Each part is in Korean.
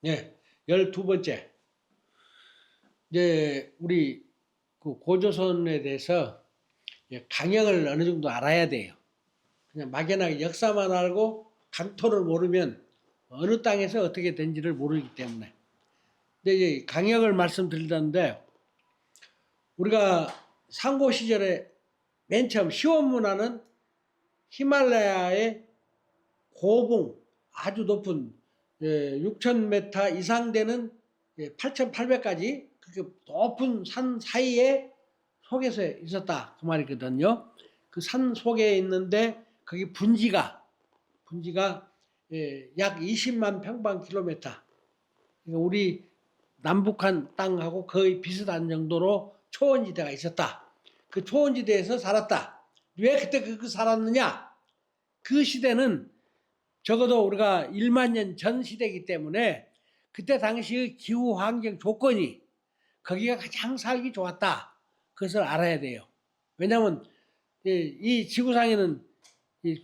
예, 12번째. 이제 우리 그 고조선에 대해서 강역을 어느 정도 알아야 돼요. 그냥 막연하게 역사만 알고 강토를 모르면 어느 땅에서 어떻게 된지를 모르기 때문에. 근데 이제 강역을 말씀드리는데 우리가 상고 시절에 맨 처음 시원문화는 히말라야의 고봉 아주 높은 6,000m 이상 되는 8,800까지 그렇게 높은 산 사이에 속에서 있었다 그 말이거든요. 그 산 속에 있는데 거기 분지가 약 20만 평방킬로미터. 그러니까 우리 남북한 땅하고 거의 비슷한 정도로 초원지대가 있었다. 그 초원지대에서 살았다. 왜 그때 그 살았느냐? 그 시대는 적어도 우리가 1만 년 전 시대이기 때문에 그때 당시의 기후 환경 조건이 거기가 가장 살기 좋았다. 그것을 알아야 돼요. 왜냐하면 이 지구상에는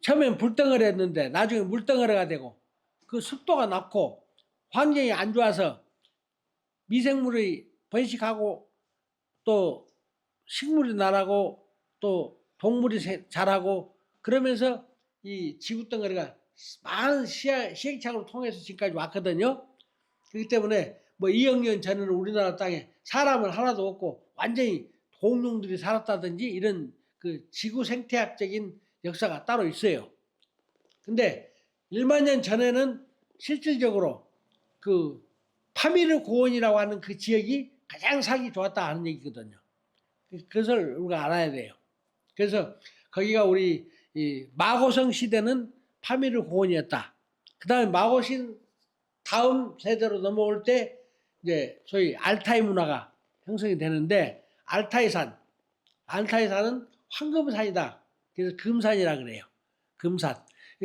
처음엔 불덩어리였는데 나중에 물덩어리가 되고 그 습도가 낮고 환경이 안 좋아서 미생물이 번식하고 또 식물이 나라고 또 동물이 자라고 그러면서 이 지구덩어리가 많은 시행착오를 통해서 지금까지 왔거든요. 그렇기 때문에 뭐 2억 년 전에는 우리나라 땅에 사람은 하나도 없고 완전히 공룡들이 살았다든지 이런 그 지구 생태학적인 역사가 따로 있어요. 근데 1만 년 전에는 실질적으로 그 파미르 고원이라고 하는 그 지역이 가장 살기 좋았다 하는 얘기거든요. 그것을 우리가 알아야 돼요. 그래서 거기가 우리 마고성 시대는 파미르 고원이었다. 그 다음에 마고신 다음 세대로 넘어올 때 이제 소위 알타이 문화가 형성이 되는데 알타이산은 황금산이다. 그래서 금산이라 그래요. 금산.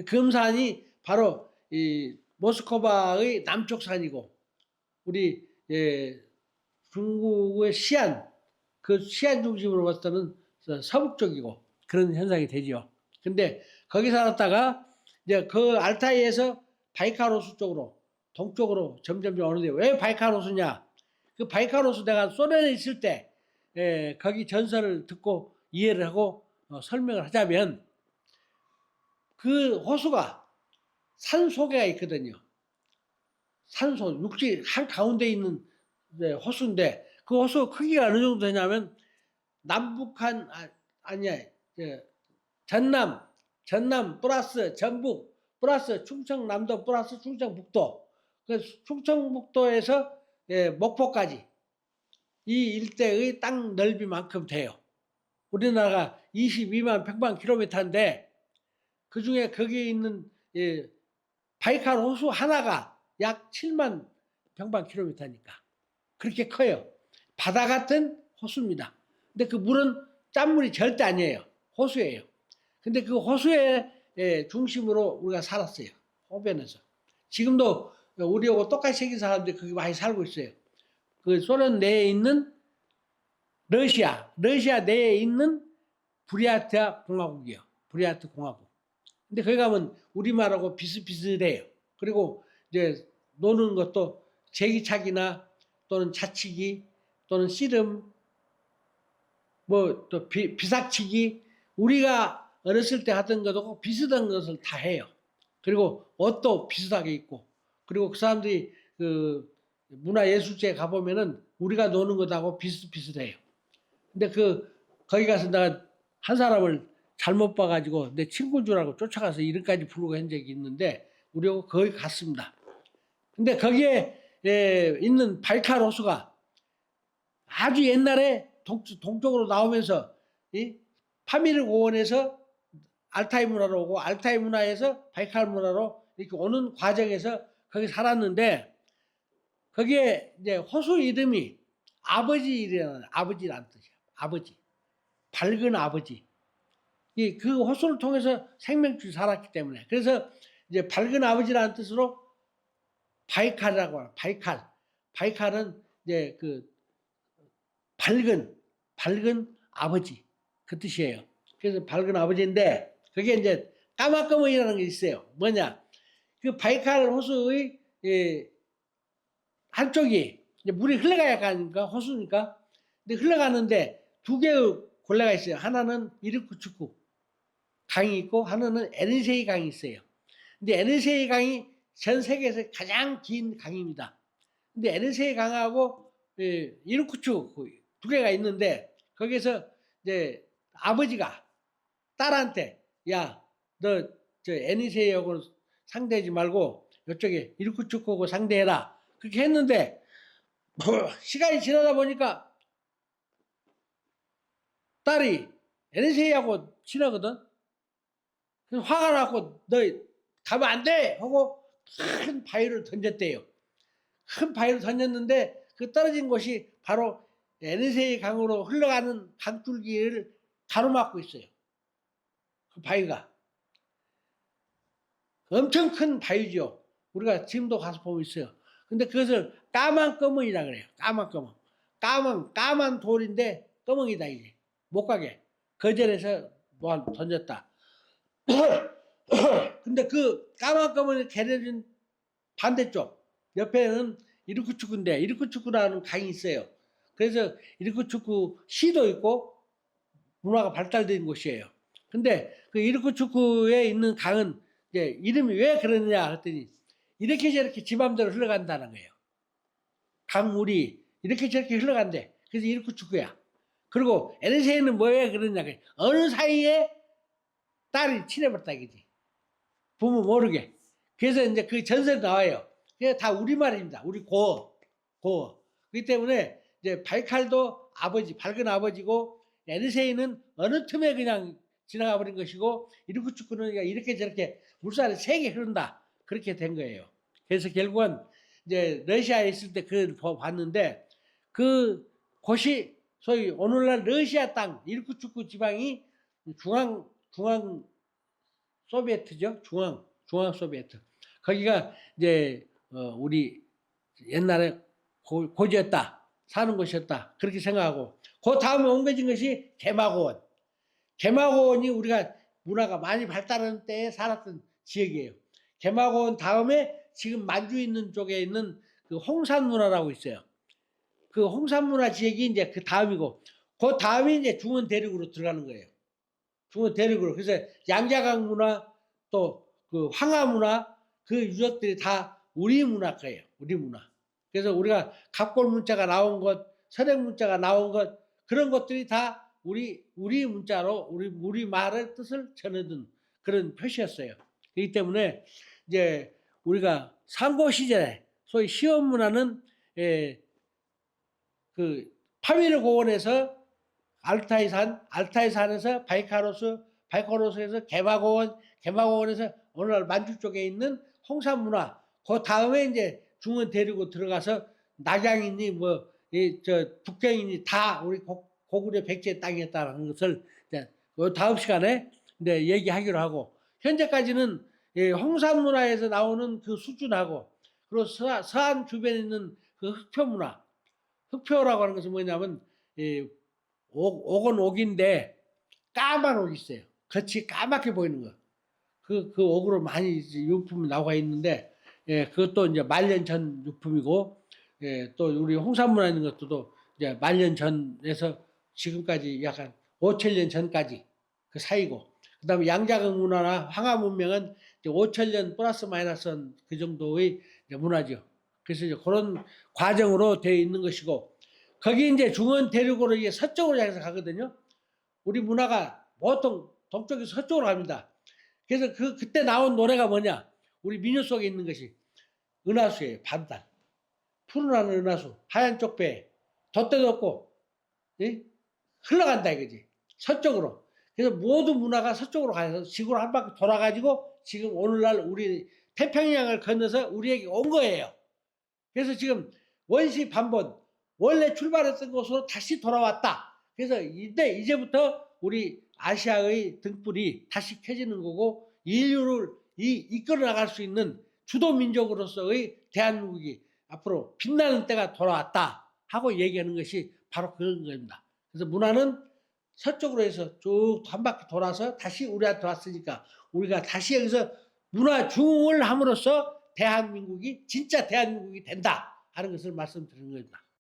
금산이 바로 이 모스크바의 남쪽 산이고 우리 중국의 시안 그 시안 중심으로 봤을 때는 서북 쪽이고 그런 현상이 되죠. 근데 거기 살았다가 이제 그 알타이에서 바이카로스 쪽으로 동쪽으로 점점 오는데 왜 바이카로스냐? 그 바이카로스 내가 소련에 있을 때 거기 전설을 듣고 이해를 하고 설명을 하자면 그 호수가 산 속에 있거든요. 산소 육지 한 가운데 있는 호수인데 그 호수 크기가 어느 정도 되냐면 남북한 아니야 전남 플러스 전북 플러스 충청남도 플러스 충청북도 그 충청북도에서 목포까지 이 일대의 땅 넓이만큼 돼요. 우리나라가 22만 평방킬로미터인데 그중에 거기에 있는 바이칼 호수 하나가 약 7만 평방킬로미터니까 그렇게 커요. 바다 같은 호수입니다. 근데 그 물은 짠물이 절대 아니에요. 호수예요. 근데 그 호수의 중심으로 우리가 살았어요. 호변에서. 지금도 우리하고 똑같이 생긴 사람들이 거기 많이 살고 있어요. 그 소련 내에 있는 러시아 내에 있는 부리아트 공화국이요. 부리아트 공화국. 근데 거기 가면 우리말하고 비슷비슷해요. 그리고 이제 노는 것도 제기차기나 또는 자치기 또는 씨름 뭐 또 비삭치기 우리가 어렸을 때 하던 것하고 비슷한 것을 다 해요. 그리고 옷도 비슷하게 입고 그리고 그 사람들이 그 문화예술제에 가보면은 우리가 노는 것하고 비슷비슷해요. 근데 거기 가서 내가 한 사람을 잘못 봐가지고 내 친구인 줄 알고 쫓아가서 이름까지 부르고 한 적이 있는데 우리하고 거기 갔습니다. 근데 거기에 있는 발칼 호수가 아주 옛날에 동쪽으로 나오면서 이 파미르 고원에서 알타이 문화로 오고 알타이 문화에서 바이칼 문화로 이렇게 오는 과정에서 거기 살았는데 거기에 이제 호수 이름이 아버지라는 뜻이야. 아버지. 밝은 아버지. 그 호수를 통해서 생명줄이 살았기 때문에. 그래서 이제 밝은 아버지라는 뜻으로 바이칼이라고 해요. 바이칼은 이제 그 밝은 아버지. 그 뜻이에요. 그래서 밝은 아버지인데, 그게 이제 까마꺼머니라는 게 있어요. 뭐냐. 그 바이칼 호수의 한쪽이 이제 물이 흘러가야 하니까 호수니까. 근데 흘러가는데 두 개의 골래가 있어요. 하나는 이르쿠츠쿠 강이 있고 하나는 에르세이 강이 있어요. 근데 에르세이 강이 전 세계에서 가장 긴 강입니다. 근데 에르세이 강하고 이르쿠츠 두 개가 있는데 거기서 이제 아버지가 딸한테 야, 너 저 에르세이하고 상대하지 말고 이쪽에 이르쿠츠크하고 상대해라. 그렇게 했는데 시간이 지나다 보니까 딸이 에르세이하고 친하거든. 그래서 화가 나고 너 가면 안 돼! 하고 큰 바위를 던졌대요. 큰 바위를 던졌는데 그 떨어진 곳이 바로 에르세이 강으로 흘러가는 강줄기를 가로막고 있어요. 그 바위가. 엄청 큰 바위죠. 우리가 지금도 가서 보면 있어요. 근데 그것을 까만 꺼멍이라 그래요. 까만 꺼멍. 까만 돌인데 꺼멍이다 이제. 못 가게. 거절해서 뭐 던졌다. 근데 그 까만 꺼멍이 개려진 반대쪽 옆에는 이르쿠츠쿠인데 이르쿠츠쿠라는 강이 있어요. 그래서 이르쿠츠쿠 시도 있고 문화가 발달된 곳이에요. 근데 그 이르쿠츠쿠에 있는 강은 이제 이름이 왜 그러느냐 했더니 이렇게 저렇게 지 맘대로 흘러간다는 거예요. 강물이 이렇게 저렇게 흘러간대. 그래서 이르쿠츠쿠야. 그리고 에르세이는 왜 그러냐. 어느 사이에 딸이 친해버렸다 이거지. 부모 모르게. 그래서 이제 그 전설이 나와요. 그게 다 우리말입니다. 우리 고어. 그렇기 때문에 이제 바이칼도 아버지, 밝은 아버지고 에르세이는 어느 틈에 그냥 지나가 버린 것이고 이르쿠츠쿠는 이렇게 저렇게 물살이 세게 흐른다. 그렇게 된 거예요. 그래서 결국은 이제 러시아에 있을 때 그걸 봤는데 그 곳이 소위 오늘날 러시아 땅 이르쿠츠쿠 지방이 중앙 소비에트죠. 중앙 소비에트. 거기가 이제 우리 옛날에 고지였다. 사는 곳이었다. 그렇게 생각하고 그 다음에 옮겨진 것이 개마고원. 개마고원이 우리가 문화가 많이 발달하는 때에 살았던 지역이에요. 개마고원 다음에 지금 만주에 있는 쪽에 있는 그 홍산문화라고 있어요. 그 홍산문화 지역이 이제 그 다음이고 그 다음이 이제 중원 대륙으로 들어가는 거예요. 중원 대륙으로. 그래서 양자강 문화 또 그 황하 문화 그 유적들이 다 우리 문화 거예요. 우리 문화. 그래서 우리가 갑골 문자가 나온 것, 서령 문자가 나온 것 그런 것들이 다 우리 문자로 우리 말의 뜻을 전해준 그런 표시였어요. 그렇기 때문에 이제 우리가 상고 시절에 소위 시원 문화는 그 파미르 고원에서 알타이산에서 바이카로스에서 개마고원에서 오늘날 만주 쪽에 있는 홍산 문화. 그 다음에 이제 중원 대륙으로 들어가서 낙양이니 북경이니 다 우리 고구려 백제 땅이었다는 것을 이제 다음 시간에 이제 얘기하기로 하고 현재까지는 홍산 문화에서 나오는 그 수준하고 그리고 서안 주변에 있는 그 흑표 문화. 흑표라고 하는 것은 뭐냐면 옥은 옥인데 까만 옥이 있어요. 겉이 까맣게 보이는 거. 그 옥으로 많이 유품이 나와 있는데 그것도 이제 말년 전 유품이고 또 우리 홍산문화 있는 것도 이제 말년 전에서 지금까지 약간 5천년 전까지 그 사이고 그다음에 양자강 문화나 황하 문명은 5천년 플러스 마이너스 그 정도의 문화죠. 그래서 이제 그런 과정으로 되어 있는 것이고 거기 이제 중원 대륙으로 이게 서쪽으로 향해서 가거든요. 우리 문화가 보통 동쪽에서 서쪽으로 갑니다. 그래서 그때 나온 노래가 뭐냐? 우리 민요 속에 있는 것이 은하수예요. 반달. 푸른 하늘 은하수. 하얀 쪽배. 돛대도 없고 흘러간다 이거지. 서쪽으로. 그래서 모든 문화가 서쪽으로 가서 지구로 한 바퀴 돌아가지고 지금 오늘날 우리 태평양을 건너서 우리에게 온 거예요. 그래서 지금 원시 반본 원래 출발했던 곳으로 다시 돌아왔다. 그래서 이제부터 우리 아시아의 등불이 다시 켜지는 거고 인류를 이끌어 나갈 수 있는 주도 민족으로서의 대한민국이 앞으로 빛나는 때가 돌아왔다 하고 얘기하는 것이 바로 그런 겁니다. 그래서 문화는 서쪽으로 해서 쭉 한 바퀴 돌아서 다시 우리한테 왔으니까 우리가 다시 여기서 문화 중흥을 함으로써 대한민국이 진짜 대한민국이 된다 하는 것을 말씀드리는 겁니다.